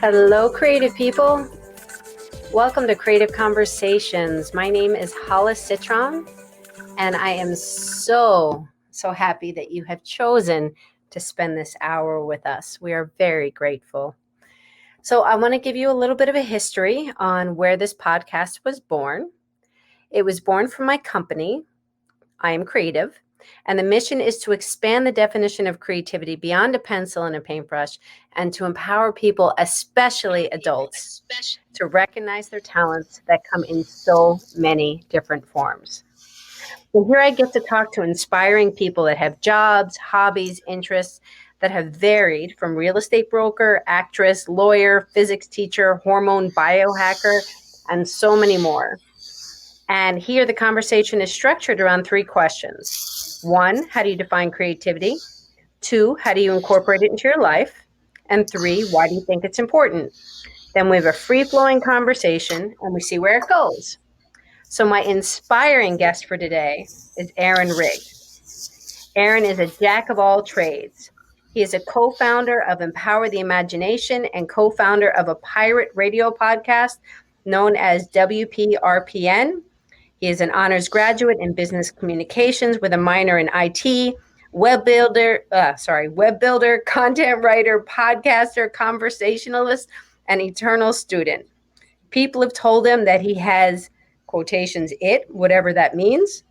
Hello, creative people. Welcome to Creative Conversations. My name is Hollis Citron, and I am so happy that you have chosen to spend this hour with us. We are very grateful. So I want to give you a little bit of a history on where this podcast was born. It was born from my company, I Am Creative, and the mission is to expand the definition of creativity beyond a pencil and a paintbrush and to empower people, especially adults, to recognize their talents that come in so many different forms. So here I get to talk to inspiring people that have jobs, hobbies, interests that have varied from real estate broker, actress, lawyer, physics teacher, hormone biohacker, and so many more. And here the conversation is structured around three questions. 1, how do you define creativity? 2, how do you incorporate it into your life? And 3, why do you think it's important? Then we have a free-flowing conversation and we see where it goes. So my inspiring guest for today is Keano Reeves. Keano is a jack of all trades. He is a co-founder of Empower the Imagination and co-founder of a pirate radio podcast known as WPRPN. He is an honors graduate in business communications with a minor in IT, web builder, content writer, podcaster, conversationalist, and eternal student. People have told him that he has, quotations, whatever that means,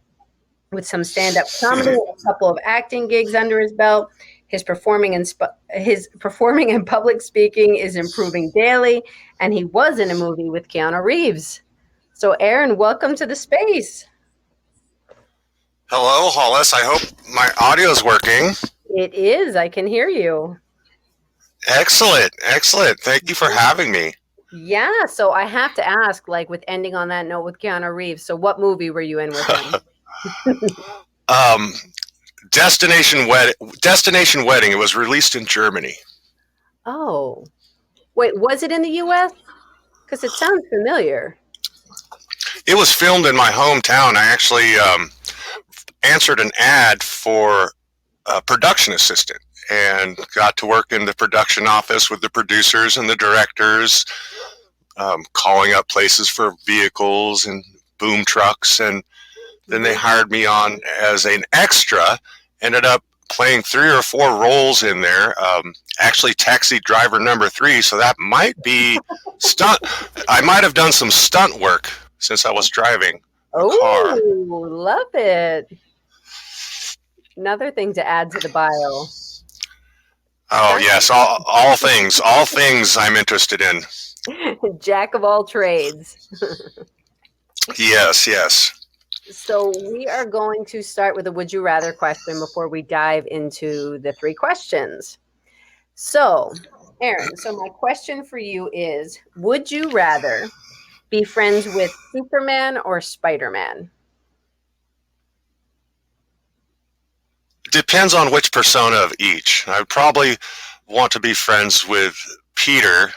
with some stand-up comedy and a couple of acting gigs under his belt. His performing and public speaking is improving daily, and he was in a movie with Keano Reeves. So, Keano, welcome to the space. Hello, Hollis. I hope my audio is working. It is. I can hear you. Excellent. Thank you for having me. Yeah. So I have to ask, like, with ending on that note with Keano Reeves, so what movie were you in with him? Destination Wedding. It was released in Germany. Oh. Wait, was it in the U.S.? Because it sounds familiar. It was filmed in my hometown. I actually answered an ad for a production assistant and got to work in the production office with the producers and the directors, calling up places for vehicles and boom trucks. And then they hired me on as an extra, ended up playing 3 or 4 roles in there. Actually taxi driver number 3. So that might be stunt. I might have done some stunt work since I was driving a car. Oh, love it. Another thing to add to the bio. Oh, yes. All things I'm interested in. Jack of all trades. Yes. So we are going to start with a would you rather question before we dive into the 3 questions. So, Keano, so my question for you is, would you rather be friends with Superman or Spider-Man? Depends on which persona of each. I would probably want to be friends with Peter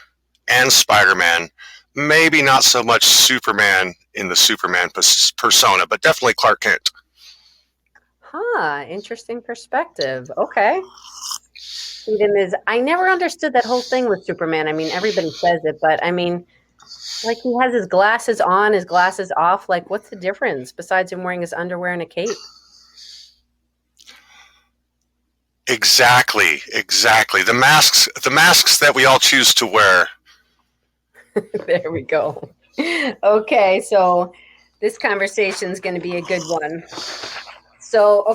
and Spider-Man. Maybe not so much Superman in the Superman persona, but definitely Clark Kent. Interesting perspective. Okay. I never understood that whole thing with Superman. I mean, everybody says it, but I mean, like, he has his glasses on, his glasses off. Like, what's the difference besides him wearing his underwear and a cape? Exactly. The masks that we all choose to wear. There we go. Okay, so this conversation is going to be a good one. So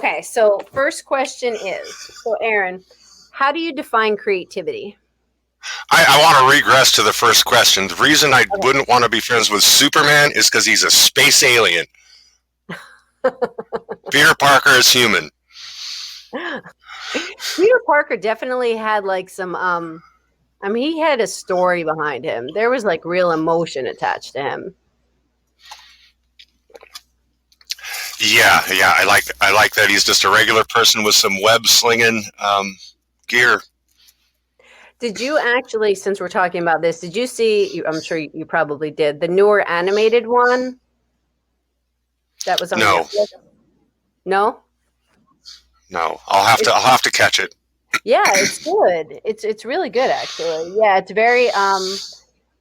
first question is, so Keano, how do you define creativity? I want to regress to the first question. The reason I wouldn't want to be friends with Superman is because he's a space alien. Peter Parker is human. Peter Parker definitely had like some, he had a story behind him. There was like real emotion attached to him. Yeah. I like that he's just a regular person with some web slinging gear. Did you actually, since we're talking about this, did you see, I'm sure you probably did, the newer animated one that was on Netflix? No? No, I'll have to catch it. Yeah, it's good. It's really good actually. Yeah, it's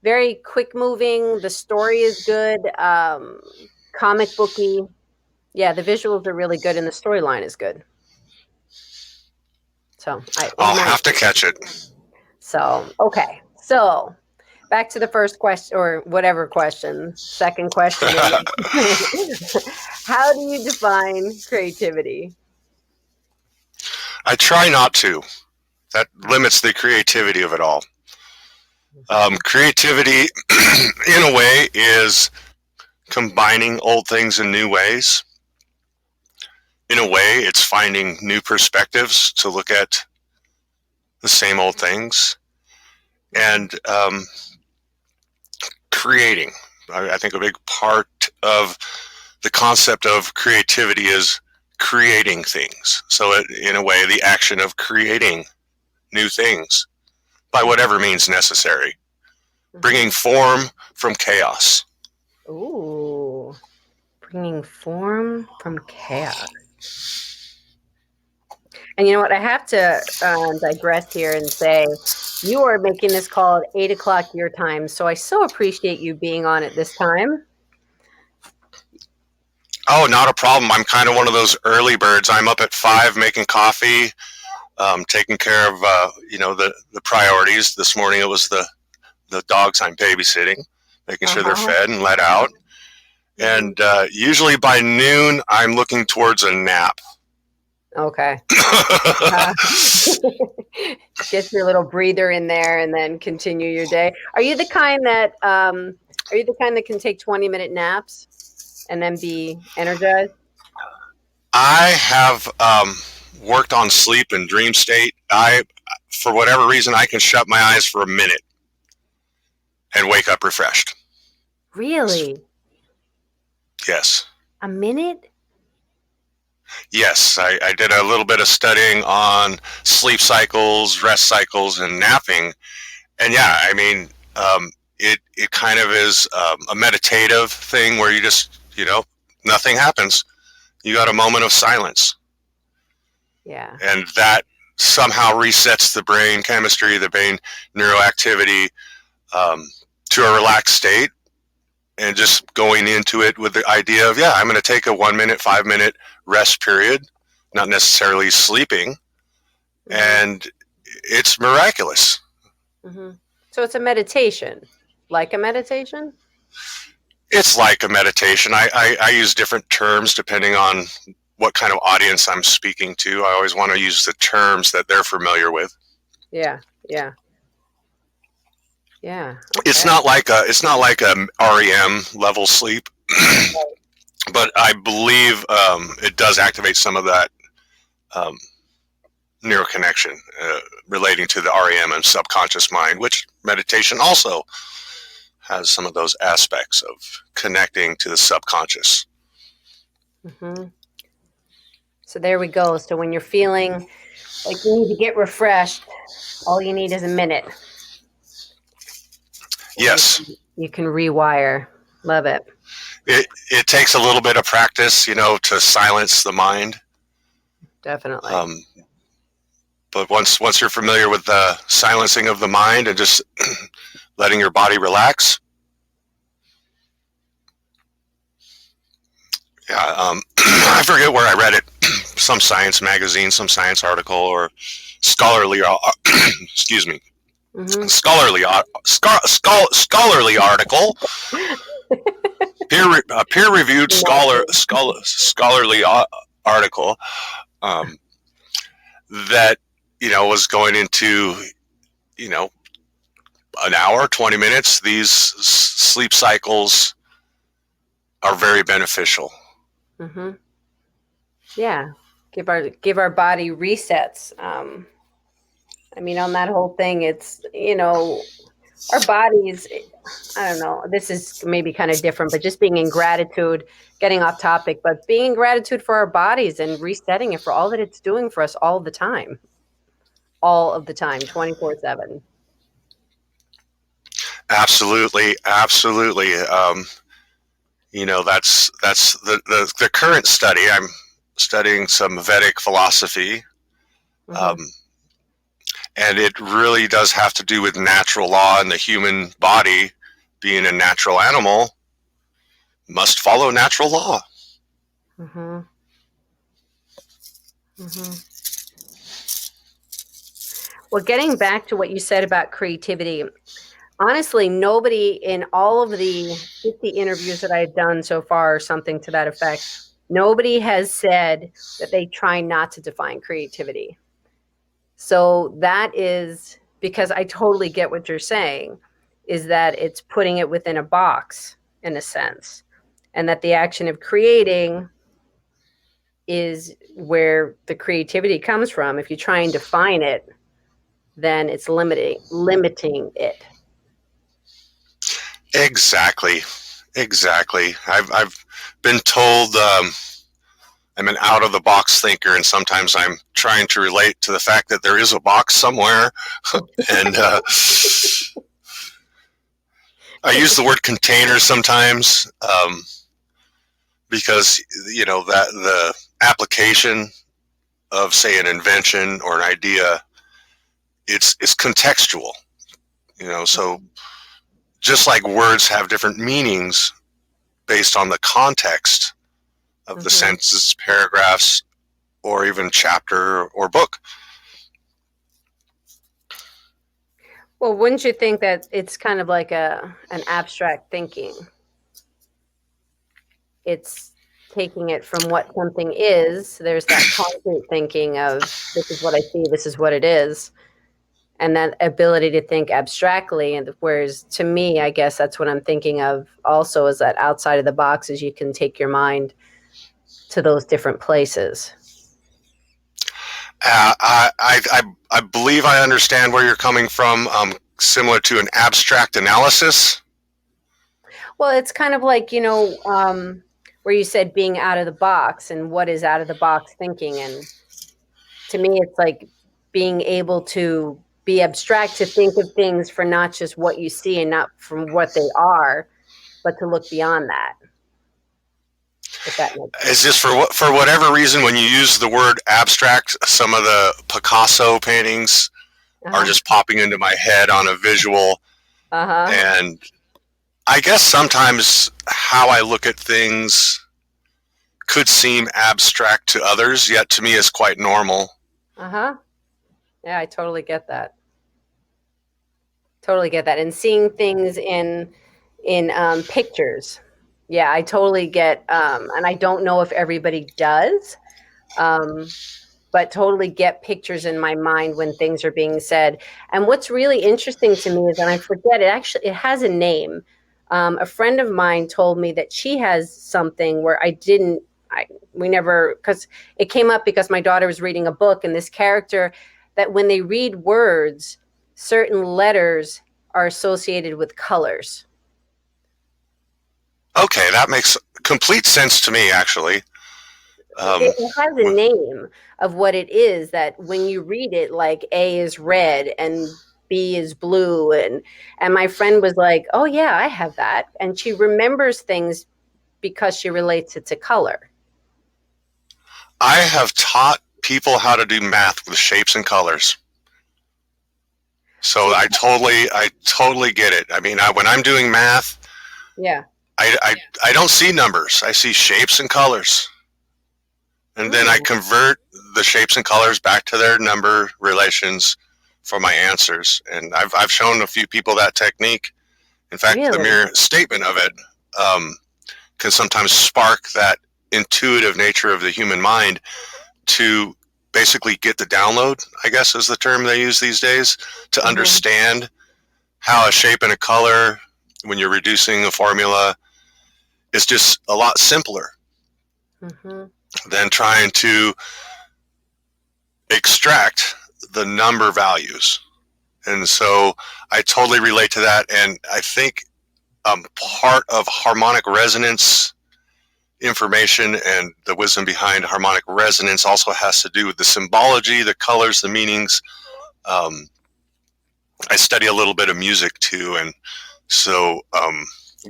very quick moving. The story is good. Comic booky. Yeah, the visuals are really good and the storyline is good. So I I'll ignite. have to catch it. So okay. So back to the first question or whatever question. Second question is how do you define creativity? I try not to. That limits the creativity of it all. Creativity, in a way, is combining old things in new ways. In a way, it's finding new perspectives to look at the same old things and creating. I think a big part of the concept of creativity is creating things. So, in a way, the action of creating new things by whatever means necessary, bringing form from chaos. Ooh, bringing form from chaos. And you know what? I have to digress here and say you are making this call at 8 o'clock your time. So I so appreciate you being on at this time. Oh, not a problem. I'm kind of one of those early birds. I'm up at 5 making coffee, taking care of the priorities. This morning it was the dogs I'm babysitting, making sure they're Uh-huh. fed and let out. And usually by noon, I'm looking towards a nap. Okay. Uh, get your little breather in there and then continue your day. Are you the kind that can take 20-minute naps and then be energized? I have worked on sleep and dream state. For whatever reason, I can shut my eyes for a minute and wake up refreshed. Really? Yes. A minute? Yes, I did a little bit of studying on sleep cycles, rest cycles, and napping. And yeah, I mean, it kind of is a meditative thing where you just, nothing happens. You got a moment of silence. Yeah. And that somehow resets the brain chemistry, the brain neuroactivity to a relaxed state. And just going into it with the idea of, yeah, I'm going to take a 1 minute, 5 minute rest period, not necessarily sleeping. And it's miraculous. Mm-hmm. So it's a meditation, like a meditation? It's like a meditation. I use different terms depending on what kind of audience I'm speaking to. I always want to use the terms that they're familiar with. Yeah, yeah, yeah. It's Okay. not like a REM level sleep, but I believe it does activate some of that um, neuroconnection relating to the REM and subconscious mind, which meditation also has some of those aspects of connecting to the subconscious. Mm-hmm. So there we go. So when you're feeling like you need to get refreshed, all you need is a minute. Yes. You can rewire. Love it. It takes a little bit of practice, to silence the mind. Definitely. But once you're familiar with the silencing of the mind and just letting your body relax, yeah, I forget where I read it, some science magazine, some science article, or scholarly, excuse me, scholarly article, peer-reviewed scholarly article that was going into an hour, 20 minutes. These sleep cycles are very beneficial. Mm-hmm. Yeah. Give our body resets. I mean, on that whole thing, it's, our bodies, I don't know, this is maybe kind of different, but just being in gratitude, getting off topic, but being in gratitude for our bodies and resetting it for all that it's doing for us all of the time, 24/7. Absolutely, absolutely. That's the current study. I'm studying some Vedic philosophy. Mm-hmm. And it really does have to do with natural law, and the human body, being a natural animal, must follow natural law. Mm-hmm. Mm-hmm. Well, getting back to what you said about creativity, honestly, nobody in all of the 50 interviews that I've done so far, or something to that effect, nobody has said that they try not to define creativity. So that is because I totally get what you're saying, is that it's putting it within a box in a sense, and that the action of creating is where the creativity comes from. If you try and define it, then it's limiting it. Exactly. Exactly. I've been told I'm an out of the box thinker, and sometimes I'm trying to relate to the fact that there is a box somewhere. And I use the word container sometimes, because that the application of, say, an invention or an idea, it's contextual. So just like words have different meanings based on the context of the Mm-hmm. sentences, paragraphs, or even chapter or book. Well, wouldn't you think that it's kind of like an abstract thinking? It's taking it from what something is. There's that concrete thinking of this is what I see, this is what it is, and that ability to think abstractly. And whereas to me, I guess that's what I'm thinking of also, is that outside of the boxes, you can take your mind to those different places. I believe I understand where you're coming from. Similar to an abstract analysis. Well, it's kind of like, where you said being out of the box, and what is out of the box thinking. And to me, it's like being able to be abstract, to think of things for not just what you see and not from what they are, but to look beyond that, if that makes It's sense. just for whatever reason, when you use the word abstract, some of the Picasso paintings are Uh-huh. just popping into my head on a visual. Uh-huh. And I guess sometimes how I look at things could seem abstract to others, yet to me is quite normal. Uh-huh. Yeah, I totally get that. Totally get that. And seeing things in pictures. Yeah, I totally get, and I don't know if everybody does, um, but totally get pictures in my mind when things are being said. And what's really interesting to me is, and I forget it, actually, it has a name. A friend of mine told me that she has something where we never, because it came up because my daughter was reading a book, and this character, that when they read words, certain letters are associated with colors. Okay, that makes complete sense to me, actually. Um, It has a name of what it is, that when you read it, like A is red and B is blue, and my friend was like, "Oh yeah, I have that." And she remembers things because she relates it to color. I have taught people how to do math with shapes and colors. So See, I totally get it. I mean, when I'm doing math, yeah. I don't see numbers. I see shapes and colors. And then I Mm, convert the shapes and colors back to their number relations for my answers. And I've shown a few people that technique. In fact, the really? mere statement of it um, can sometimes spark that intuitive nature of the human mind to basically get the download, I guess is the term they use these days, to Hmm. understand how a shape and a color, when you're reducing a formula, is just a lot simpler Hmm. than trying to extract the number values. And so I totally relate to that. And I think part of harmonic resonance information and the wisdom behind harmonic resonance also has to do with the symbology, the colors, the meanings. Um, I study a little bit of music too. And so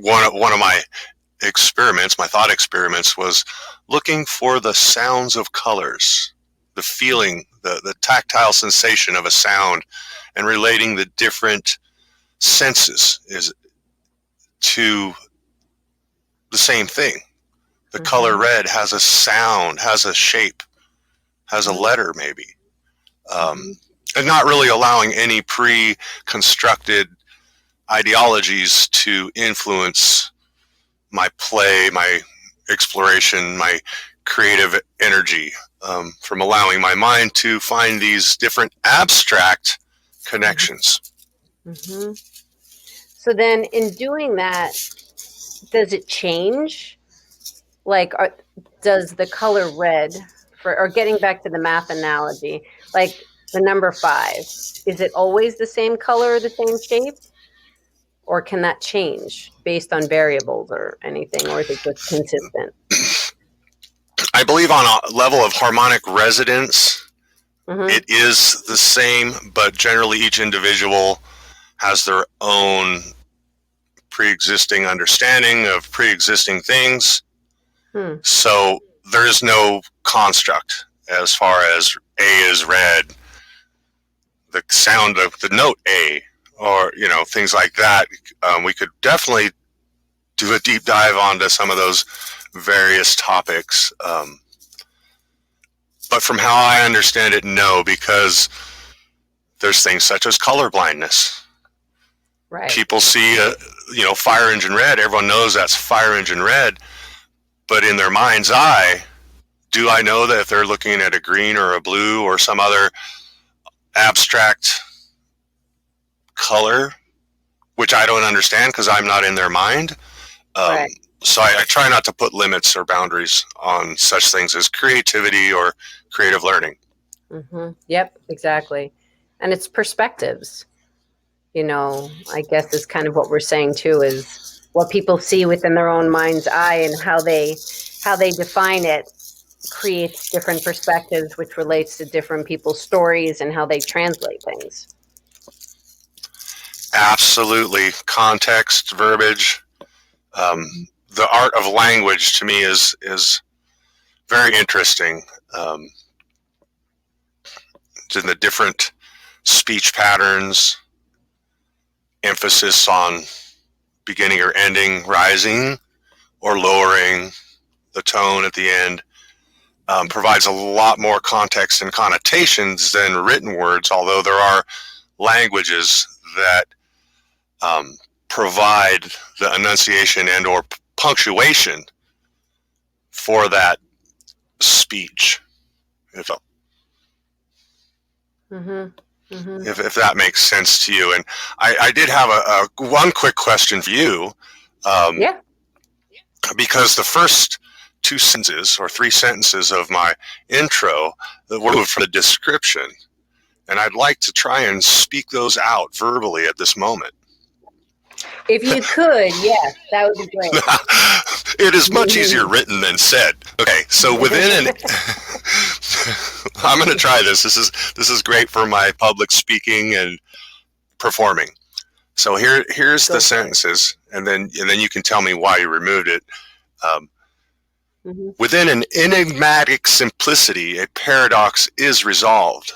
one of my experiments, my thought experiments, was looking for the sounds of colors, the feeling, the tactile sensation of a sound, and relating the different senses is to the same thing. The color red has a sound, has a shape, has a letter maybe, and not really allowing any pre-constructed ideologies to influence my play, my exploration, my creative energy, from allowing my mind to find these different abstract connections. So then in doing that, does it change? Like, does the color red, or getting back to the math analogy, like the number 5, is it always the same color or the same shape? Or can that change based on variables or anything, or is it just consistent? I believe on a level of harmonic resonance, it is the same, but generally each individual has their own pre-existing understanding of pre-existing things. So there is no construct as far as A is red, the sound of the note A, or things like that. We could definitely do a deep dive onto some of those various topics. But from how I understand it, no, because there's things such as color blindness. Right. People see fire engine red. Everyone knows that's fire engine red. But in their mind's eye, do I know that if they're looking at a green or a blue or some other abstract color, which I don't understand because I'm not in their mind. Right. So I try not to put limits or boundaries on such things as creativity or creative learning. Yep, exactly. And it's perspectives. I guess is kind of what we're saying too, is what people see within their own mind's eye, and how they define it creates different perspectives, which relates to different people's stories and how they translate things. Absolutely. Context, verbiage, the art of language to me is very interesting. In the different speech patterns, emphasis on beginning or ending, rising or lowering the tone at the end, provides a lot more context and connotations than written words, although there are languages that provide the enunciation and or punctuation for that speech. If that makes sense to you. And I did have a one quick question for you. Yeah. Because the first 2 sentences or 3 sentences of my intro were for the description, and I'd like to try and speak those out verbally at this moment. If you could, yes, that would be great. It is much easier written than said. Okay, so within an I'm going to try this. This is great for my public speaking and performing. So here's the sentences, and then you can tell me why you removed it. Within an enigmatic simplicity, a paradox is resolved.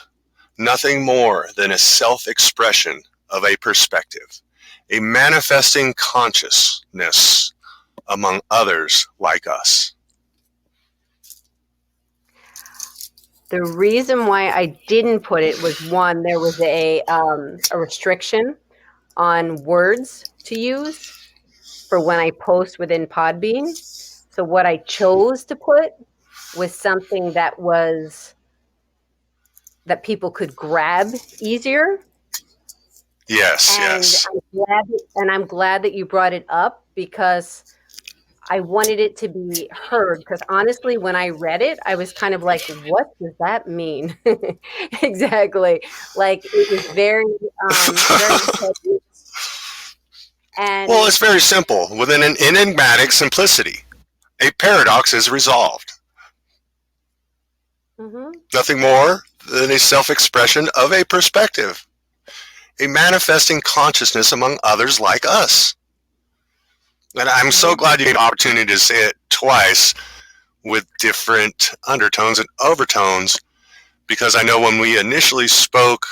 Nothing more than a self-expression of a perspective, a manifesting consciousness among others like us. The reason why I didn't put it was, one, there was a restriction on words to use for when I post within Podbean. So what I chose to put was something that people could grab easier. Yes. I'm glad that you brought it up, because I wanted it to be heard. Because honestly, when I read it, I was kind of like, what does that mean? Exactly. Like, it was very, very and well, it's very simple. Within an enigmatic simplicity, a paradox is resolved. Nothing more than a self-expression of a perspective, a manifesting consciousness among others like us. And I'm so glad you had an opportunity to say it twice with different undertones and overtones, because I know when we initially spoke,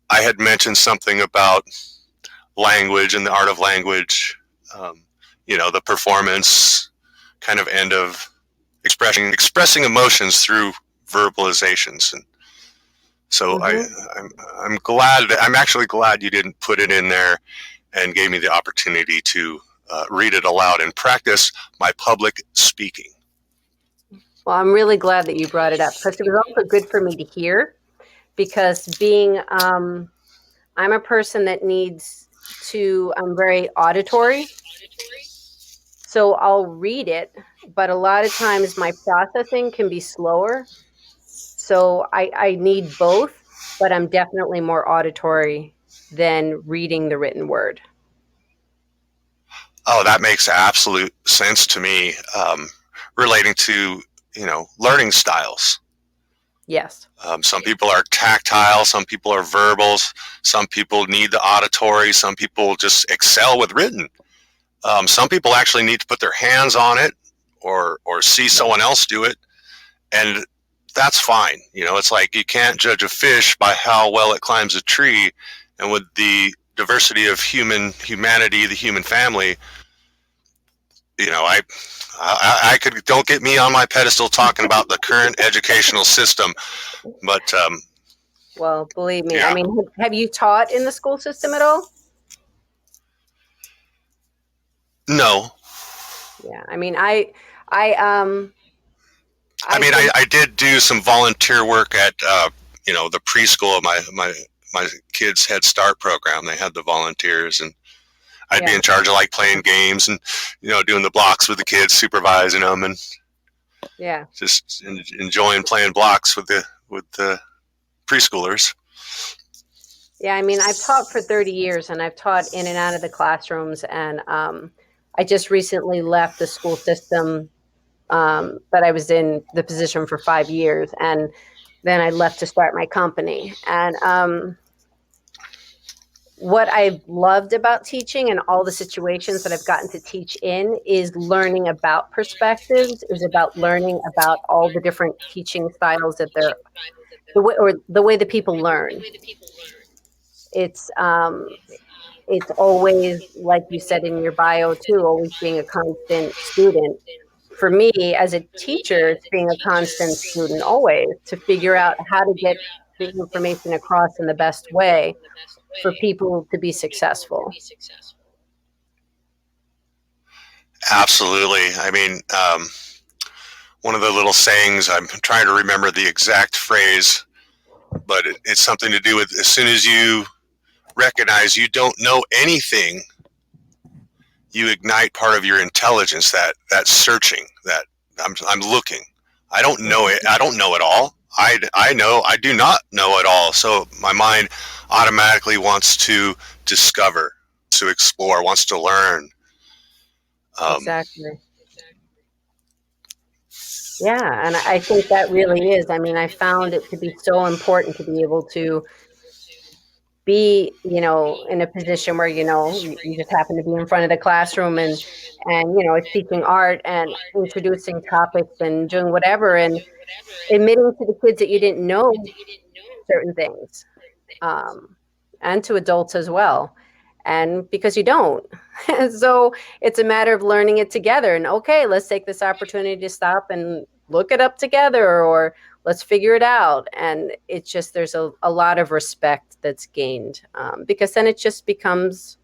I had mentioned something about language and the art of language, the performance kind of end of expressing emotions through verbalizations. And so I'm actually glad you didn't put it in there and gave me the opportunity to read it aloud and practice my public speaking. Well, I'm really glad that you brought it up, because it was also good for me to hear, because I'm a person that I'm very auditory. So I'll read it, but a lot of times my processing can be slower. So I need both, but I'm definitely more auditory than reading the written word. Oh, that makes absolute sense to me, relating to, learning styles. Yes. Some people are tactile, some people are verbal, some people need the auditory, some people just excel with written. Some people actually need to put their hands on it or see someone else do it, and that's fine. It's like you can't judge a fish by how well it climbs a tree, and with the diversity of humanity, the human family, I could, don't get me on my pedestal talking about the current educational system, but Well, believe me, yeah. I mean, have you taught in the school system at all? No. Yeah, I mean, I I did do some volunteer work at the preschool of my kids' Head Start program. They had the volunteers, and I'd be in charge of like playing games and doing the blocks with the kids, supervising them, and just enjoying playing blocks with the preschoolers. Yeah, I mean, I've taught for 30 years, and I've taught in and out of the classrooms, and I just recently left the school system, but I was in the position for 5 years, and then I left to start my company. And what I've loved about teaching and all the situations that I've gotten to teach in is learning about perspectives, is about learning about all the different teaching styles that the way that people learn. It's always, like you said in your bio too, always being a constant student. For me as a teacher, it's being a constant student always to figure out how to get the information across in the best way for people to be successful. Absolutely. I mean, one of the little sayings, I'm trying to remember the exact phrase, but it's something to do with, as soon as you recognize you don't know anything, you ignite part of your intelligence, that searching, that I'm looking. I don't know it. I don't know it all. I know I do not know it all. So my mind automatically wants to discover, to explore, wants to learn. Exactly. Yeah, and I think that really is. I mean, I found it to be so important to be able to be, in a position where, you just happen to be in front of the classroom, and it's teaching art and introducing topics and doing whatever, and admitting to the kids that you didn't know certain things, and to adults as well. And because you don't. So it's a matter of learning it together, and okay, let's take this opportunity to stop and look it up together, or let's figure it out. And it's just, there's a lot of respect that's gained, because then it just becomes,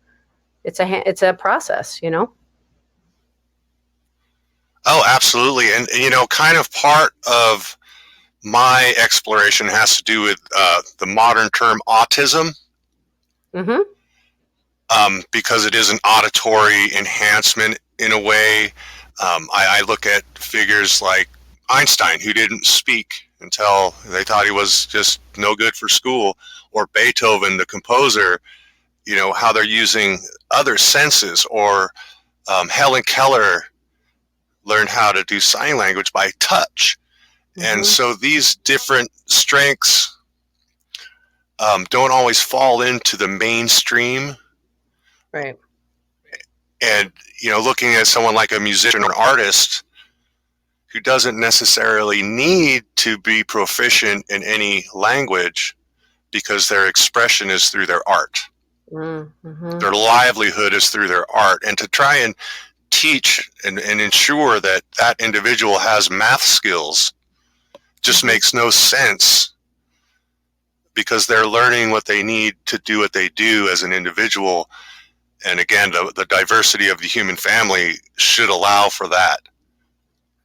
it's a process. Oh, absolutely. And, kind of part of my exploration has to do with the modern term autism. Mm-hmm. Because it is an auditory enhancement in a way. I look at figures like Einstein, who didn't speak until they thought he was just no good for school, or Beethoven, the composer, how they're using other senses, or Helen Keller learned how to do sign language by touch. Mm-hmm. And so these different strengths don't always fall into the mainstream. Right. And, looking at someone like a musician or an artist who doesn't necessarily need to be proficient in any language because their expression is through their art. Mm-hmm. Their livelihood is through their art. And to try and teach and ensure that that individual has math skills just makes no sense, because they're learning what they need to do what they do as an individual. And again, the diversity of the human family should allow for that.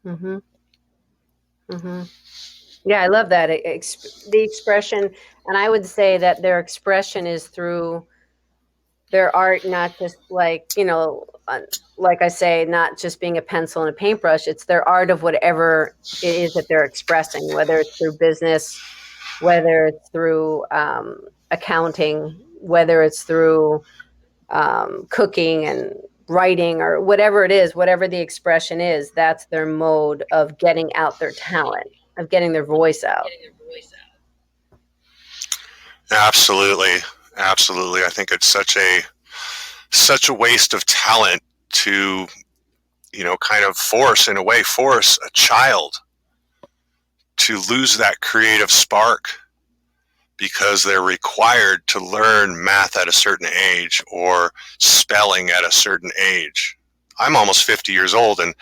Mm-hmm. Mm-hmm. Yeah, I love that. The expression, and I would say that their expression is through their art, not just like, like I say, not just being a pencil and a paintbrush. It's their art of whatever it is that they're expressing, whether it's through business, whether it's through accounting, whether it's through cooking and writing, or whatever it is, whatever the expression is, that's their mode of getting out their talent, of getting their voice out. Absolutely. Absolutely. I think it's such a waste of talent to, kind of force a child to lose that creative spark because they're required to learn math at a certain age or spelling at a certain age. I'm almost 50 years old, and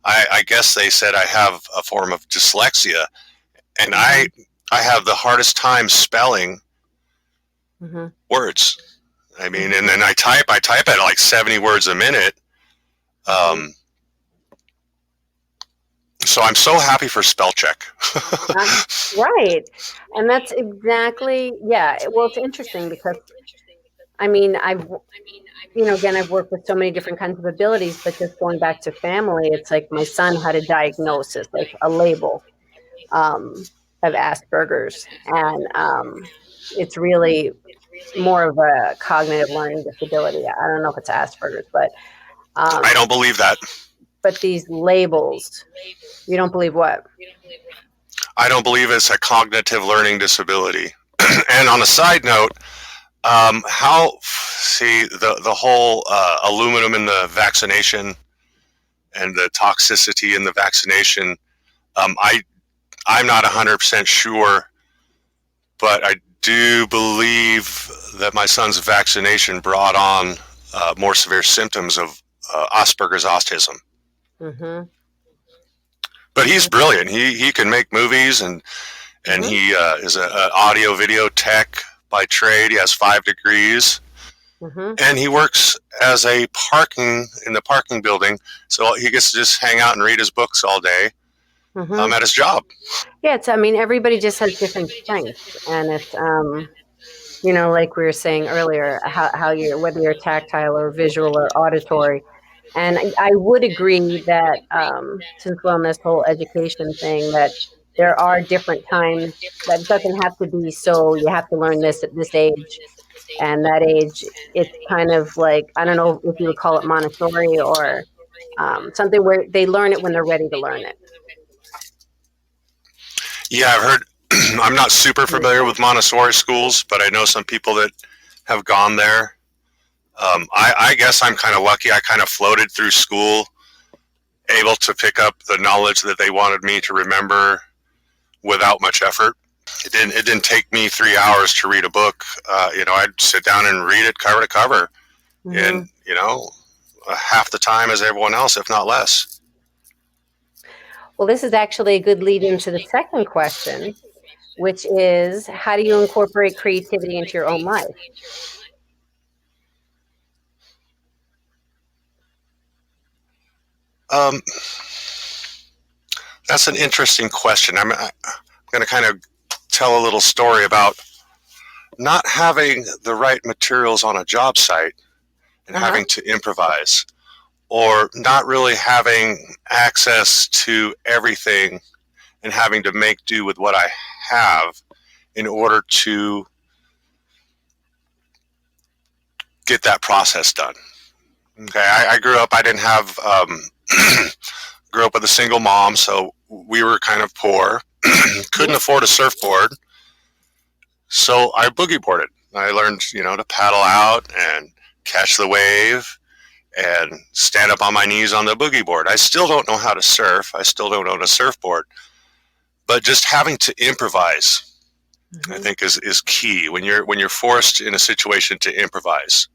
I guess they said I have a form of dyslexia, and I have the hardest time spelling words. I mean, and then I type at like 70 words a minute. So I'm so happy for spell check. Right. And that's exactly, yeah. Well, it's interesting because, I mean, again, I've worked with so many different kinds of abilities, but just going back to family, it's like my son had a diagnosis, like a label of Asperger's. And it's really more of a cognitive learning disability. I don't know if it's Asperger's, but I don't believe that. But these labels, you don't believe what? I don't believe it's a cognitive learning disability. And on a side note, the whole aluminum in the vaccination and the toxicity in the vaccination, I'm not 100% sure, but I do believe that my son's vaccination brought on more severe symptoms of Asperger's autism. Mm-hmm. But he's brilliant. He can make movies, and he is an audio video tech by trade. He has 5 degrees, and he works as in the parking building. So he gets to just hang out and read his books all day at his job. Yeah, everybody just has different strengths, and it's like we were saying earlier, how whether you're tactile or visual or auditory. And I would agree that since we're on this whole education thing, that there are different times that doesn't have to be so you have to learn this at this age and that age. It's kind of like, I don't know if you would call it Montessori or something where they learn it when they're ready to learn it. Yeah, I've heard. I'm not super familiar with Montessori schools, but I know some people that have gone there. I guess I'm kind of lucky. I kind of floated through school, able to pick up the knowledge that they wanted me to remember without much effort. It didn't take me 3 hours to read a book. I'd sit down and read it cover to cover, and half the time as everyone else, if not less. Well, this is actually a good lead into the second question, which is, how do you incorporate creativity into your own life? That's an interesting question. I'm going to kind of tell a little story about not having the right materials on a job site and having to improvise, or not really having access to everything and having to make do with what I have in order to get that process done. Okay, I grew up, I didn't have, grew up with a single mom, so we were kind of poor, couldn't afford a surfboard, so I boogie boarded. I learned, to paddle out and catch the wave, and stand up on my knees on the boogie board. I still don't know how to surf. I still don't own a surfboard, but just having to improvise, I think is key when you're forced in a situation to improvise.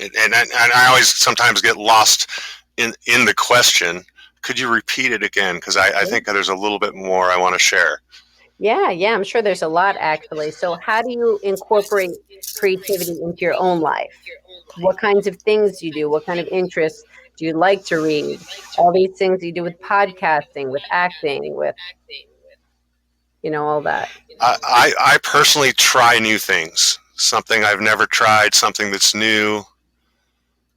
And I always sometimes get lost in the question. Could you repeat it again? Because I think there's a little bit more I want to share. Yeah, I'm sure there's a lot actually. So how do you incorporate creativity into your own life? What kinds of things do you do? What kind of interests do you like to read? All these things you do with podcasting, with acting, with, all that. I personally try new things. Something I've never tried, something that's new.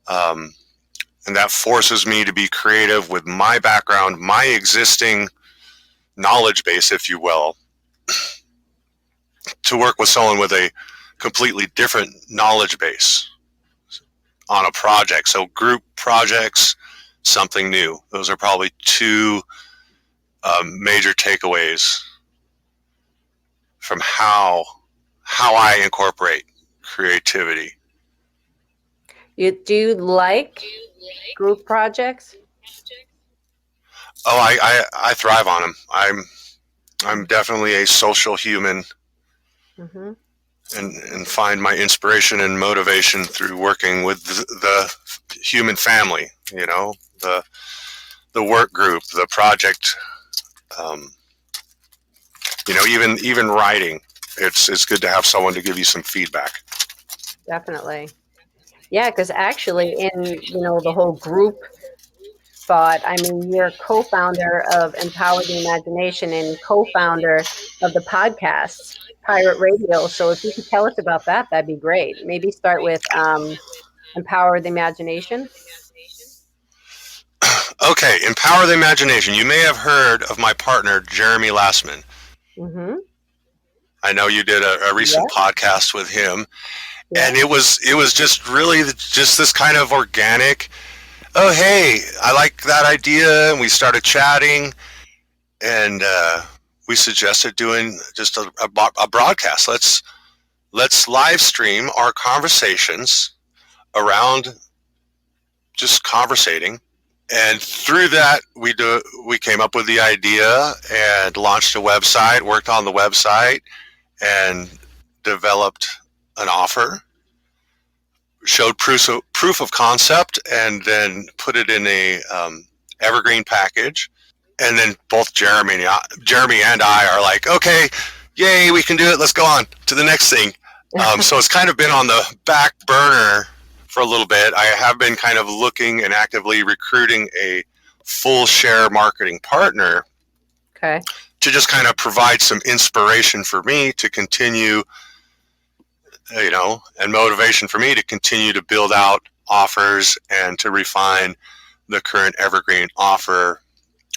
And that forces me to be creative with my background, my existing knowledge base, if you will, to work with someone with a completely different knowledge base on a project. So group projects, something new. Those are probably two major takeaways from how I incorporate creativity. Do you like group projects? Oh, I thrive on them. I'm definitely a social human, and find my inspiration and motivation through working with the human family. The work group, the project. Even writing. It's good to have someone to give you some feedback. Definitely. Yeah, because actually in, the whole group thought, I mean, you're co-founder of Empower the Imagination and co-founder of the podcast, Pirate Radio. So if you could tell us about that, that'd be great. Maybe start with Empower the Imagination. Okay, Empower the Imagination. You may have heard of my partner, Jeremy Lassman. I know you did a recent podcast with him. And it was just really just this kind of organic, oh, hey, I like that idea. And we started chatting, and we suggested doing just a broadcast. Let's live stream our conversations around just conversating. And through that, we came up with the idea and launched a website, worked on the website, and developed an offer, showed proof of concept, and then put it in a evergreen package. And then both Jeremy and I are like, okay, yay, we can do it. Let's go on to the next thing. So it's kind of been on the back burner for a little bit. I have been kind of looking and actively recruiting a full share marketing partner. Okay. To just kind of provide some inspiration for me to continue, and motivation for me to continue to build out offers and to refine the current evergreen offer,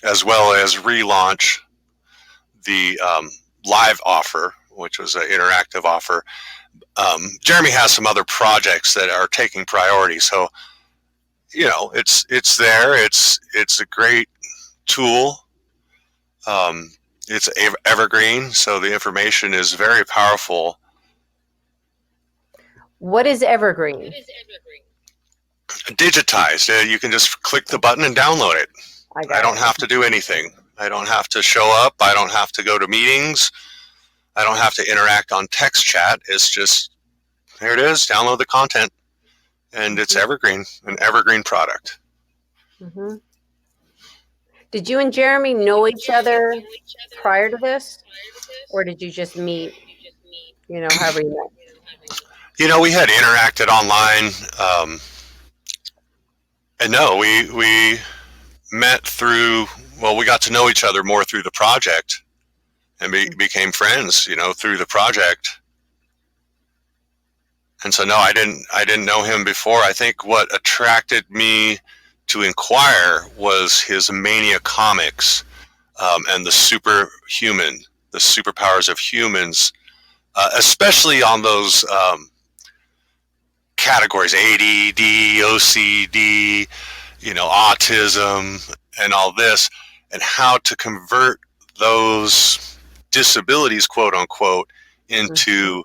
as well as relaunch the live offer, which was an interactive offer. Jeremy has some other projects that are taking priority, so it's there. It's a great tool. It's evergreen, so the information is very powerful. What is evergreen? Digitized. You can just click the button and download it. I don't have to do anything. I don't have to show up. I don't have to go to meetings. I don't have to interact on text chat. It's just, there it is, download the content, and it's evergreen, an evergreen product. Did you and Jeremy know each other prior to this, or did you just meet, however you met? We had interacted online, and no, we met through, we got to know each other more through the project, and became friends, through the project. And so, no, I didn't know him before. I think what attracted me to inquire was his mania comics, and the superpowers of humans, especially on those categories, ADD, OCD, autism, and all this, and how to convert those disabilities, quote unquote, into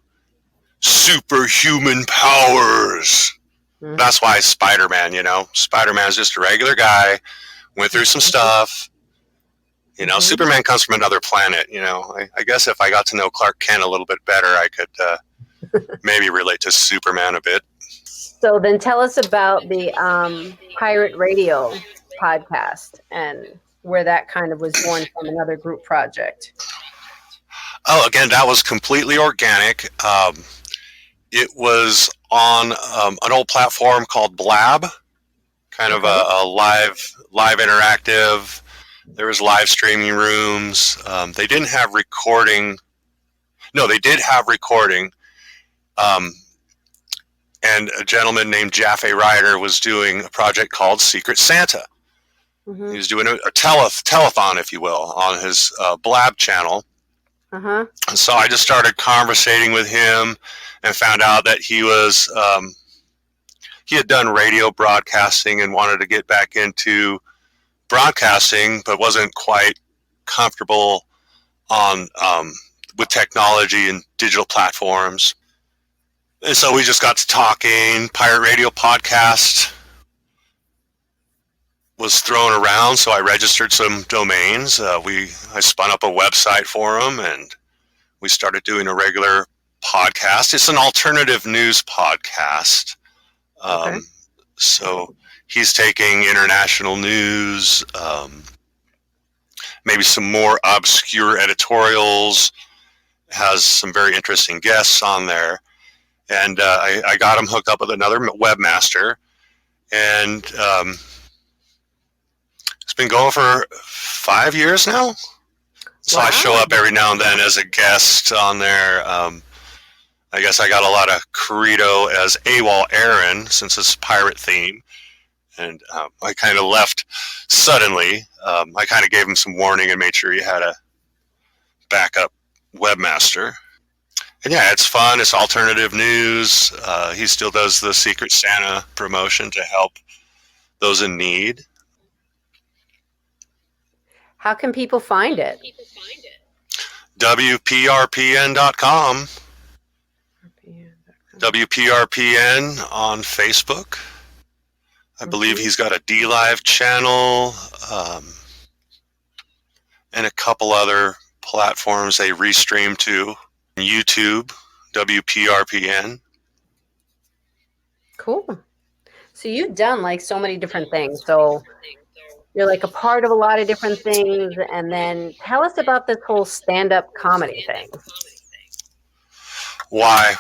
superhuman powers. Mhm. That's why Spider-Man, Spider-Man's just a regular guy, went through some stuff. Mhm. Superman comes from another planet. I guess if I got to know Clark Kent a little bit better, I could maybe relate to Superman a bit. So then tell us about the Pirate Radio podcast and where that kind of was born from another group project. Oh, again, that was completely organic. It was on an old platform called Blab, kind of Okay. a live interactive. There was live streaming rooms. They didn't have recording. No, they did have recording. Um, and a gentleman named Jaffe Ryder was doing a project called Secret Santa. Mm-hmm. He was doing a telethon, if you will, on his Blab channel. Uh-huh. So I just started conversating with him and found out that he had done radio broadcasting and wanted to get back into broadcasting, but wasn't quite comfortable on with technology and digital platforms. And so we just got to talking. Pirate Radio Podcast was thrown around, so I registered some domains. I spun up a website for him, and we started doing a regular podcast. It's an alternative news podcast. Okay. So he's taking international news, maybe some more obscure editorials, has some very interesting guests on there. And I got him hooked up with another webmaster, and it's been going for 5 years now. So I show Wow. up every now and then as a guest on there. I guess I got a lot of credo as AWOL Aaron, since it's pirate theme. And I kind of left suddenly. I kind of gave him some warning and made sure he had a backup webmaster. And yeah, it's fun. It's alternative news. He still does the Secret Santa promotion to help those in need. How can people find it? WPRPN.com. WPRPN on Facebook. I believe he's got a DLive channel and a couple other platforms they restream to. YouTube, WPRPN. Cool. So you've done like so many different things. So you're like a part of a lot of different things. And then tell us about this whole stand-up comedy thing. Why?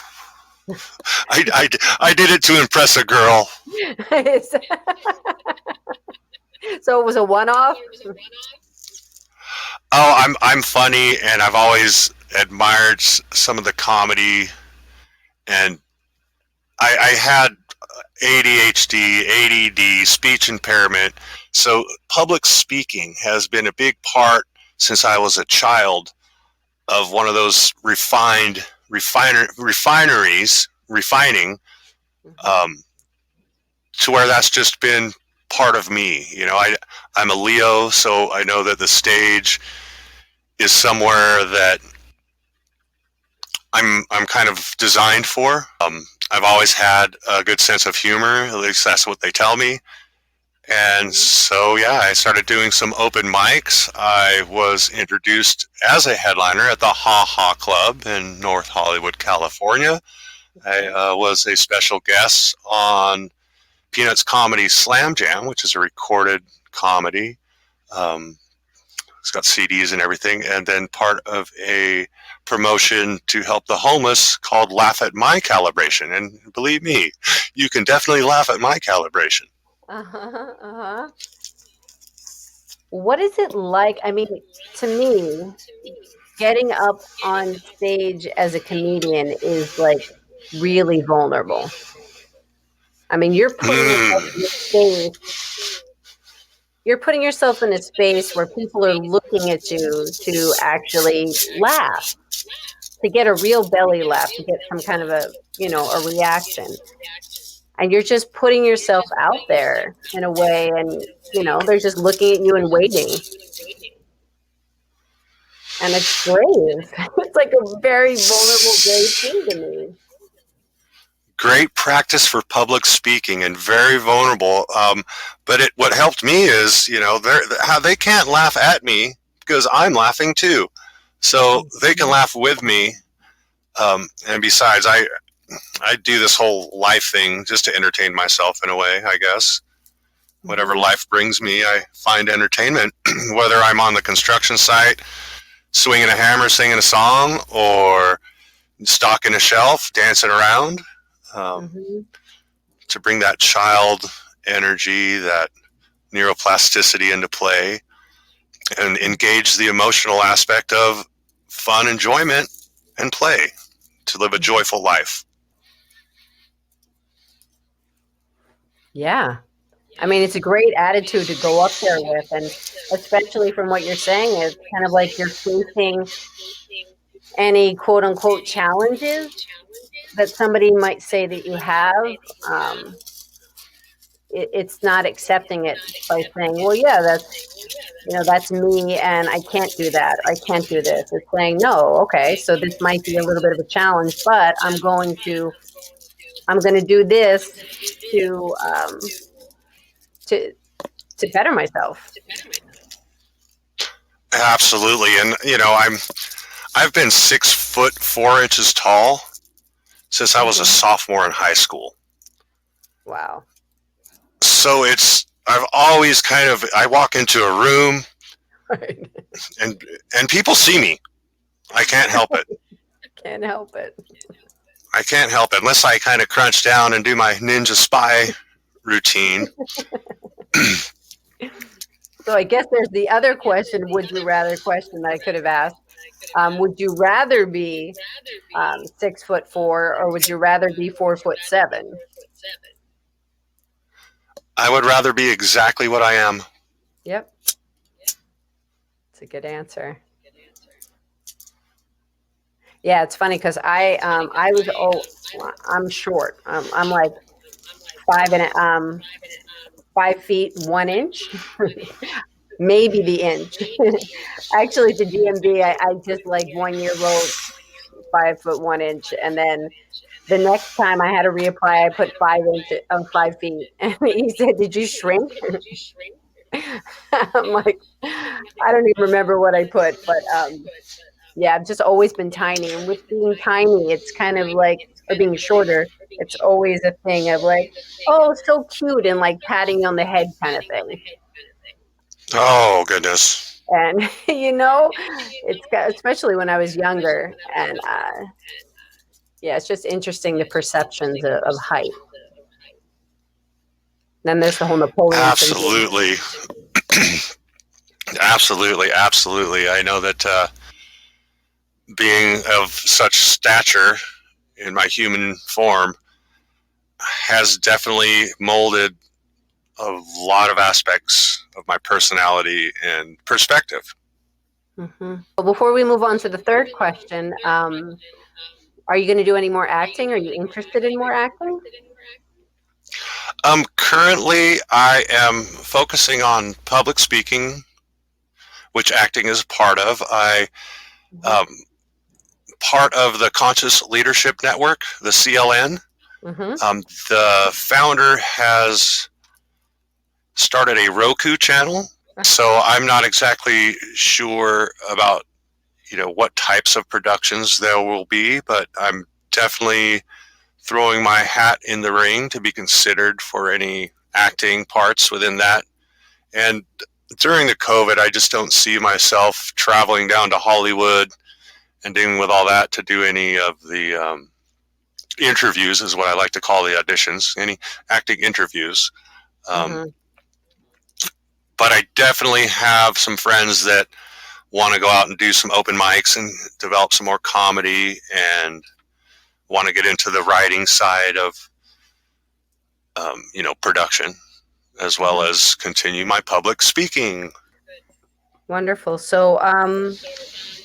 I did it to impress a girl. So it was a one-off? Oh, I'm funny, and I've always admired some of the comedy, and I had ADHD, ADD, speech impairment, so public speaking has been a big part since I was a child of one of those refining, to where that's just been part of me. I'm a Leo, so I know that the stage is somewhere that I'm kind of designed for. I've always had a good sense of humor, at least that's what they tell me. And so, yeah, I started doing some open mics. I was introduced as a headliner at the Ha Ha Club in North Hollywood, California. I was a special guest on Peanuts Comedy Slam Jam, which is a recorded comedy. It's got CDs and everything. And then part of a promotion to help the homeless called Laugh at My Calibration. And believe me, you can definitely laugh at my calibration. What is it like? I mean, to me, getting up on stage as a comedian is like really vulnerable. I mean, you're putting yourself in a space. You're putting yourself in a space where people are looking at you to actually laugh, to get a real belly laugh, to get some kind of a reaction. And you're just putting yourself out there in a way, and they're just looking at you and waiting. And it's brave. It's like a very vulnerable, brave thing to me. great practice for public speaking and very vulnerable. But what helped me is, how they can't laugh at me because I'm laughing too. So they can laugh with me. And besides, I do this whole life thing just to entertain myself in a way, I guess. Whatever life brings me, I find entertainment, whether I'm on the construction site, swinging a hammer, singing a song, or stocking a shelf, dancing around. To bring that child energy, that neuroplasticity into play, and engage the emotional aspect of fun, enjoyment, and play to live a joyful life. Yeah. I mean, it's a great attitude to go up there with, and especially from what you're saying, it's kind of like you're facing any quote unquote challenges that somebody might say that you have. It's not accepting it by saying, well, yeah, that's me and I can't do that. I can't do this. It's saying, no, okay, so this might be a little bit of a challenge, but I'm going to do this to to better myself. Absolutely. And I've been 6'4" tall since I was a sophomore in high school. Wow. So I've always I walk into a room Right. and people see me. I can't help it. Can't help it. I can't help it unless I kind of crunch down and do my ninja spy routine. So I guess there's the other question, would you rather question that I could have asked. Would you rather be 6'4" or would you rather be 4'7"? I would rather be exactly what I am. Yep. It's a good answer. Yeah, it's funny because I'm short. I'm like 5 feet 1 inch, maybe the inch. Actually, at the DMV, I just like 1 year wrote 5 foot 1 inch, and then the next time I had to reapply, I put 5 feet, and he said, "Did you shrink?" I'm like, I don't even remember what I put, but yeah, I've just always been tiny, and with being tiny, it's kind of like, or being shorter, it's always a thing of like, oh, so cute, and like patting you on the head kind of thing. Oh, goodness. And especially when I was younger, and yeah, it's just interesting the perceptions of height. Then there's the whole Napoleon Absolutely. Absolutely. I know that being of such stature in my human form has definitely molded a lot of aspects of my personality and perspective. Well, before we move on to the third question, are you going to do any more acting? Are you interested in more acting? Currently, I am focusing on public speaking, which acting is part of. Part of the Conscious Leadership Network, the CLN. The founder has started a Roku channel, so I'm not exactly sure about what types of productions there will be, but I'm definitely throwing my hat in the ring to be considered for any acting parts within that. And during the COVID, I just don't see myself traveling down to Hollywood and dealing with all that to do any of the interviews, is what I like to call the auditions, any acting interviews. But I definitely have some friends that want to go out and do some open mics and develop some more comedy, and want to get into the writing side of production, as well as continue my public speaking. Wonderful. So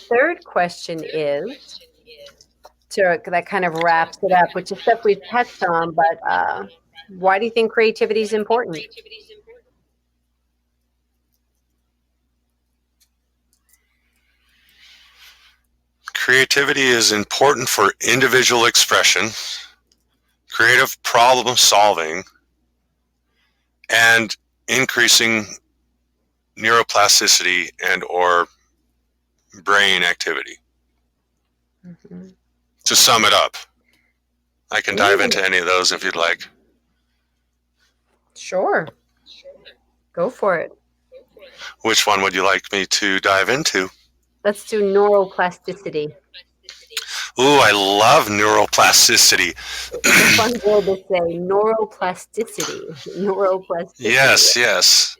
third question is, that kind of wraps it up, which is stuff we've touched on, but why do you think creativity is important? Creativity is important for individual expression. creative problem solving, and increasing neuroplasticity and or brain activity. Mm-hmm. To sum it up, I can dive Ooh. into any of those if you'd like. Sure. Go for it. Which one would you like me to dive into? Let's do neuroplasticity. Ooh, I love neuroplasticity. It's a fun word to say. Neuroplasticity. Neuroplasticity. Yes, yes.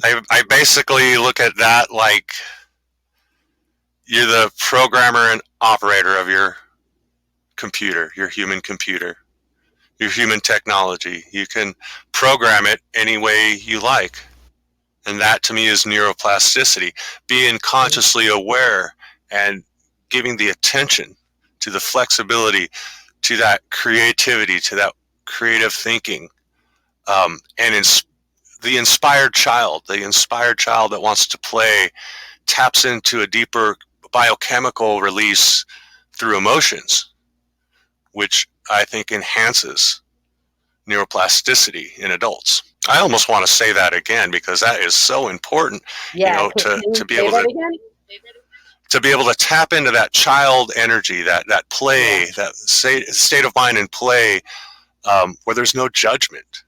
I basically look at that like you're the programmer and operator of your computer, your human computer, your human technology. You can program it any way you like. And that to me is neuroplasticity, being consciously aware and giving the attention to the flexibility, to that creativity, to that creative thinking, and the inspired child that wants to play, taps into a deeper biochemical release through emotions, which I think enhances neuroplasticity in adults. I almost want to say that again because that is so important, Yeah. to be able to tap into that child energy, that play, that state of mind and play, where there's no judgment.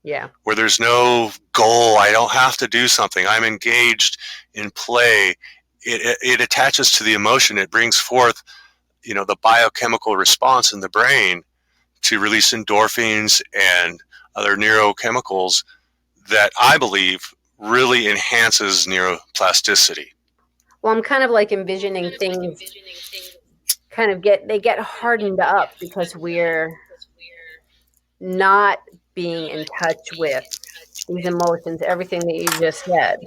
Yeah. Where there's no goal. I don't have to do something. I'm engaged in play. It attaches to the emotion. It brings forth, the biochemical response in the brain to release endorphins and other neurochemicals that I believe really enhances neuroplasticity. Well, I'm kind of like envisioning things kind of get hardened up because we're not being in touch with these emotions, everything that you just said.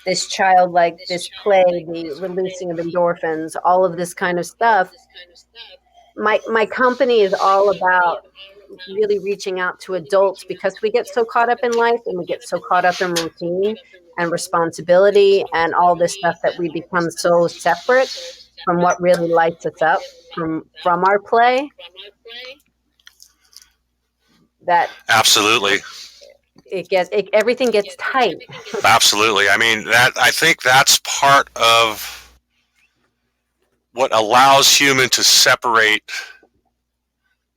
This childlike, this play, the releasing of endorphins, all of this kind of stuff. My company is all about really reaching out to adults because we get so caught up in life and we get so caught up in routine and responsibility and all this stuff that we become so separate from what really lights us up from our play that Absolutely. Everything gets tight. Absolutely. I mean, I think that's part of what allows human to separate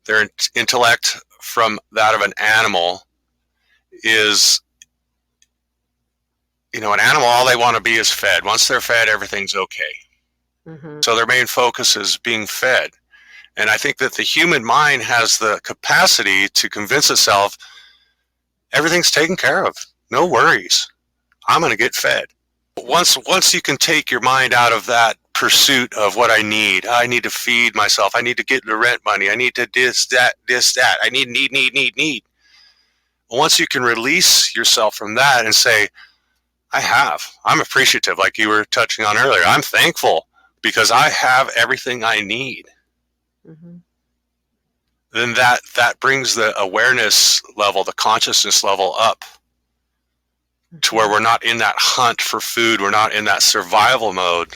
their intellect from that of an animal is, an animal, all they want to be is fed. Once they're fed, everything's okay. Mm-hmm. So their main focus is being fed. And I think that the human mind has the capacity to convince itself everything's taken care of. No worries. I'm going to get fed. Once you can take your mind out of that pursuit of what I need to feed myself. I need to get the rent money. I need to this, that. I need. Once you can release yourself from that and say, I'm appreciative, like you were touching on earlier. I'm thankful because I have everything I need. Mm-hmm. Then that brings the awareness level, the consciousness level up to where we're not in that hunt for food. We're not in that survival mode,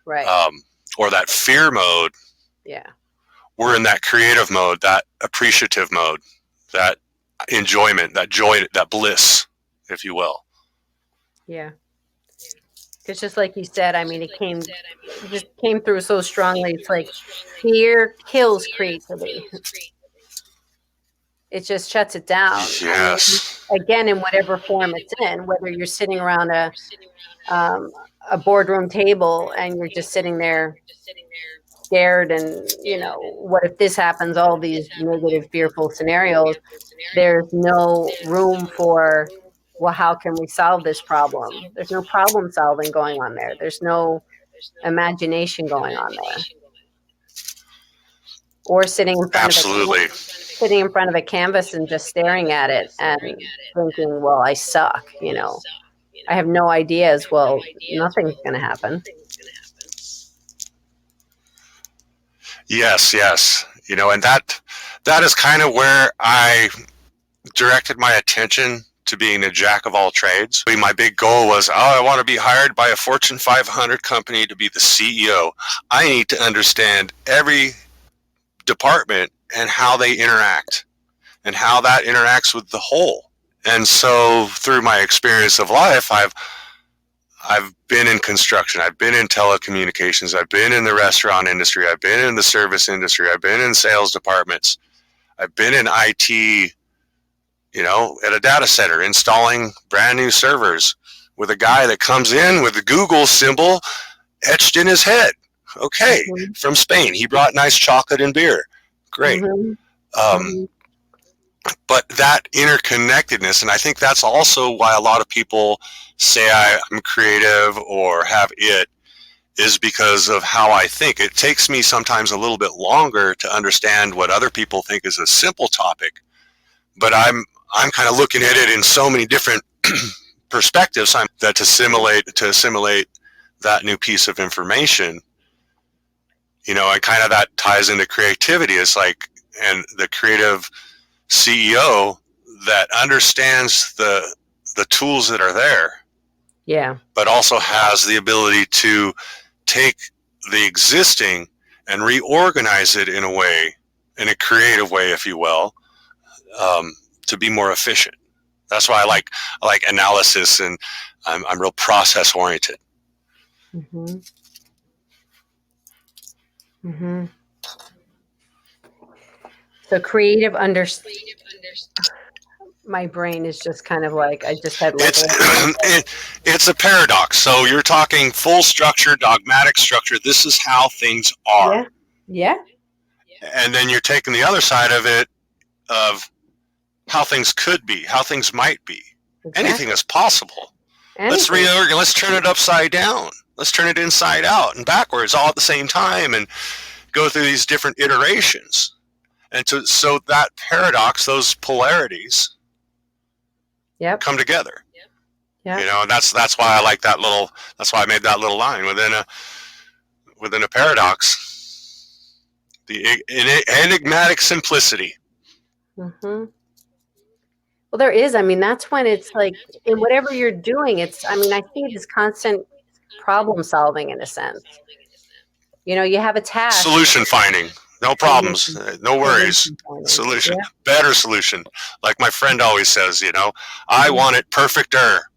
right? Or that fear mode. Yeah. We're in that creative mode, that appreciative mode, that enjoyment, that joy, that bliss, if you will. Yeah. Because just like you said, I mean, it just came through so strongly. It's like fear kills creativity. It just shuts it down. Yes. I mean, again, in whatever form it's in, whether you're sitting around a boardroom table and you're just sitting there scared and, what if this happens, all these negative, fearful scenarios, there's no room for, well, how can we solve this problem? There's no problem solving going on there. There's no imagination going on there. Or sitting in front of a canvas and just staring at it and thinking, well, I suck, I have no ideas. Well, nothing's going to happen. Yes. And that is kind of where I directed my attention to being a jack of all trades. My big goal was, I want to be hired by a Fortune 500 company to be the CEO. I need to understand every department and how they interact and how that interacts with the whole. And so through my experience of life, I've been in construction, I've been in telecommunications, I've been in the restaurant industry, I've been in the service industry, I've been in sales departments, I've been in IT, at a data center installing brand new servers with a guy that comes in with the Google symbol etched in his head. Okay, from Spain. He brought nice chocolate and beer. Great. But that interconnectedness, and I think that's also why a lot of people say I'm creative or have it, is because of how I think. It takes me sometimes a little bit longer to understand what other people think is a simple topic, but I'm kind of looking at it in so many different perspectives that to assimilate that new piece of information, and kind of that ties into creativity. It's like, and the creative CEO that understands the tools that are there, but also has the ability to take the existing and reorganize it in a creative way, if you will, to be more efficient. That's why I like analysis, and I'm real process oriented. So creative understanding. My brain is just kind of like, I just had like it's a paradox. So you're talking full structure, dogmatic structure. This is how things are. Yeah. And then you're taking the other side of it, of how things could be, how things might be. Exactly. Anything is possible. Let's reorganize. Let's turn it upside down. Let's turn it inside out and backwards all at the same time, and go through these different iterations. And so that paradox, those polarities, come together. And that's why I like that little. That's why I made that little line within a paradox. The enigmatic simplicity. Well, there is. I mean, that's when it's like, in whatever you're doing, I think it's constant problem solving in a sense. You have a task. Solution finding. No problems. No worries. Solution. Yeah. Better solution. Like my friend always says, I want it perfecter.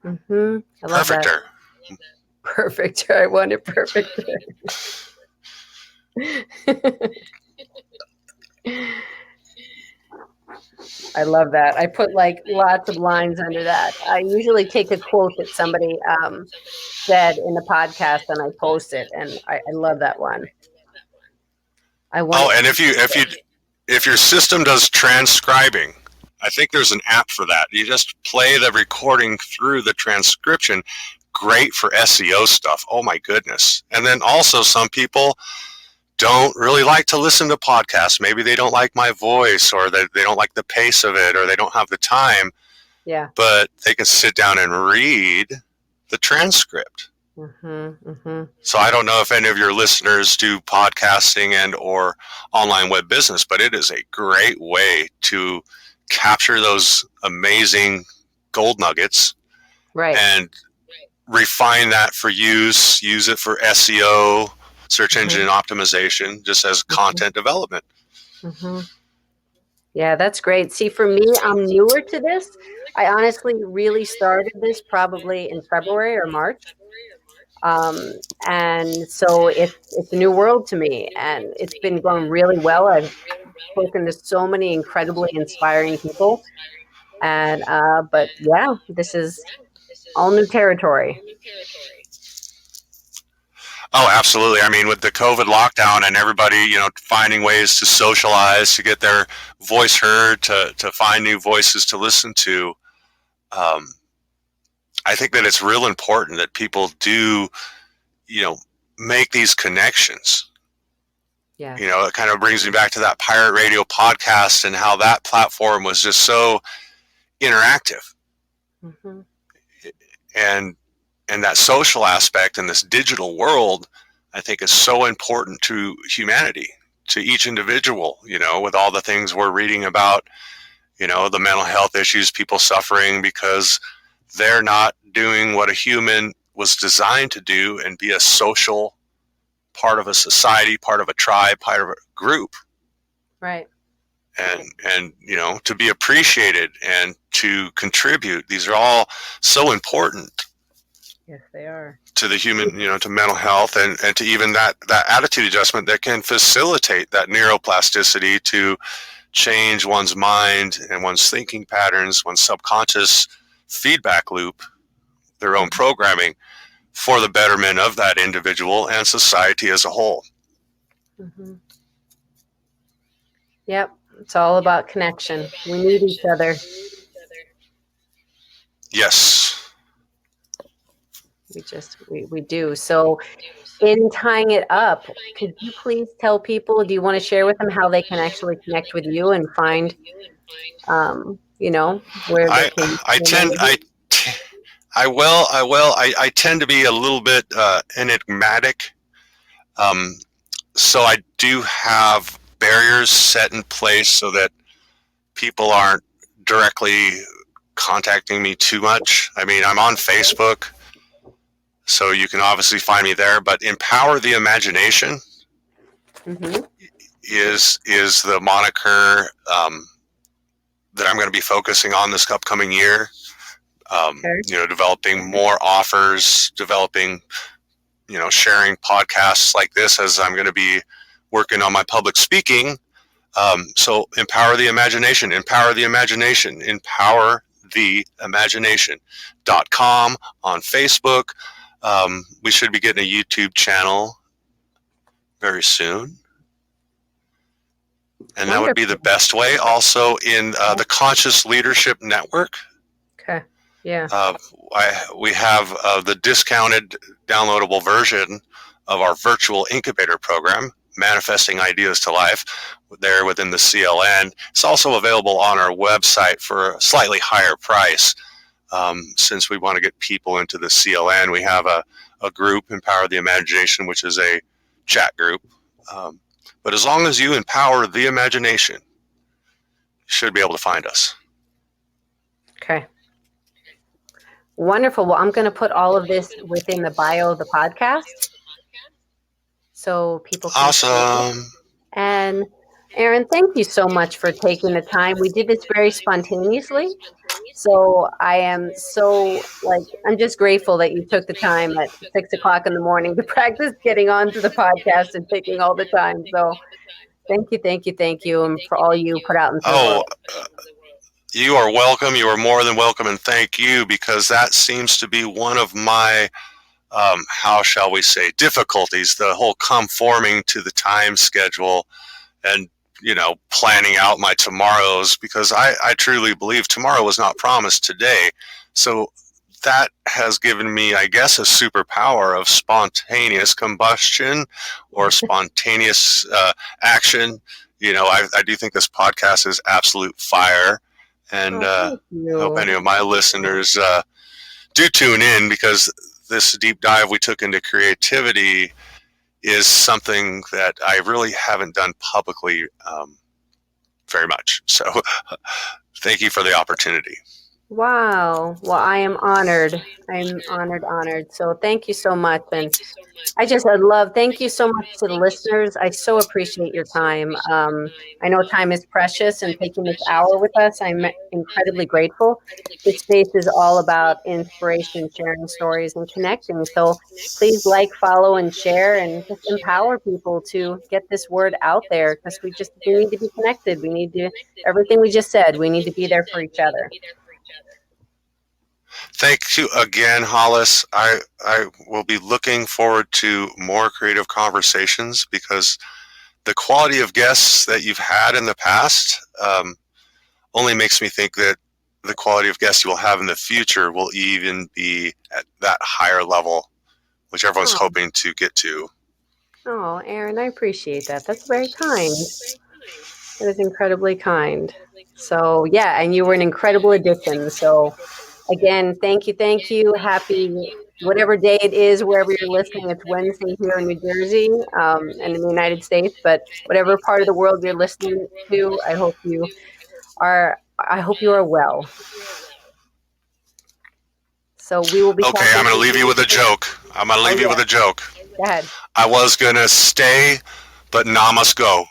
I love perfecter. That. Perfecter. I want it perfecter. I love that. I put like lots of lines under that. I usually take a quote that somebody said in the podcast and I post it, and I love that one. And if your system does transcribing, I think there's an app for that. You just play the recording through the transcription. Great for SEO stuff. Oh my goodness. And then also some people don't really like to listen to podcasts. Maybe they don't like my voice, or they don't like the pace of it, or they don't have the time. Yeah. But they can sit down and read the transcript. So I don't know if any of your listeners do podcasting and or online web business, but it is a great way to capture those amazing gold nuggets, and refine that for use it for SEO, search engine optimization, just as content development. Yeah, that's great. See, for me, I'm newer to this. I honestly really started this probably in February or March. And so it's a new world to me, and it's been going really well. I've spoken to so many incredibly inspiring people, and but yeah, this is all new territory. Oh, absolutely. I mean, with the COVID lockdown and everybody, finding ways to socialize, to get their voice heard, to find new voices to listen to, I think that it's real important that people do, make these connections. Yeah. It kind of brings me back to that pirate radio podcast and how that platform was just so interactive. And that social aspect in this digital world, I think, is so important to humanity, to each individual, with all the things we're reading about, the mental health issues, people suffering because they're not doing what a human was designed to do and be a social part of a society, part of a tribe, part of a group. Right. and to be appreciated and to contribute. These are all so important Yes, they are. to the human, to mental health, and to even that attitude adjustment that can facilitate that neuroplasticity to change one's mind and one's thinking patterns, one's subconscious feedback loop, their own programming, for the betterment of that individual and society as a whole. Mm-hmm. Yep. It's all about connection. We need each other. Yes. We do. So in tying it up, could you please tell people, do you want to share with them how they can actually connect with you and find, where they I can? I tend I tend to be a little bit enigmatic. So I do have barriers set in place so that people aren't directly contacting me too much. I mean, I'm on Facebook, so you can obviously find me there, but Empower the Imagination Mm-hmm. is the moniker that I'm going to be focusing on this upcoming year. Okay. Developing more offers, developing, sharing podcasts like this as I'm going to be working on my public speaking. So empower the imagination, empower the imagination, empower the imagination.com on Facebook. We should be getting a YouTube channel very soon. And that would be the best way. Also in the Conscious Leadership Network. Okay. Yeah. We have the discounted downloadable version of our virtual incubator program, Manifesting Ideas to Life, there within the CLN. It's also available on our website for a slightly higher price. Since we want to get people into the CLN, we have a group, Empower the Imagination, which is a chat group. But as long as you empower the imagination, you should be able to find us. Okay. Wonderful. Well, I'm going to put all of this within the bio of the podcast, so people can. Awesome. And Aaron, thank you so much for taking the time. We did this very spontaneously. So I am I'm just grateful that you took the time at 6:00 in the morning to practice getting onto the podcast and taking all the time. So thank you. And for all you put out into the world. You are welcome. You are more than welcome, and thank you, because that seems to be one of my, how shall we say, difficulties, the whole conforming to the time schedule and, planning out my tomorrows, because I truly believe tomorrow was not promised today. So that has given me, I guess, a superpower of spontaneous combustion or spontaneous action. I do think this podcast is absolute fire. And I hope any of my listeners do tune in, because this deep dive we took into creativity is something that I really haven't done publicly very much. So thank you for the opportunity. Wow. Well, I am honored. I'm honored. So thank you so much. And thank you so much to the listeners. I so appreciate your time. I know time is precious, and taking this hour with us, I'm incredibly grateful. This space is all about inspiration, sharing stories, and connecting. So please follow, and share, and just empower people to get this word out there, because we need to be connected. We need to, everything we just said, we need to be there for each other. Thank you again, Hollis. I will be looking forward to more creative conversations, because the quality of guests that you've had in the past only makes me think that the quality of guests you will have in the future will even be at that higher level, which everyone's hoping to get to. Oh, Aaron, I appreciate that. That's very kind. That is incredibly kind. So, yeah, and you were an incredible addition. So, again, thank you. Happy whatever day it is, wherever you're listening. It's Wednesday here in New Jersey and in the United States. But whatever part of the world you're listening to, I hope you are well. So we will be. Okay, I'm going to leave you with a joke. Go ahead. I was going to stay, but now must go.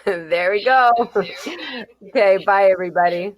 There we go. Okay, bye, everybody.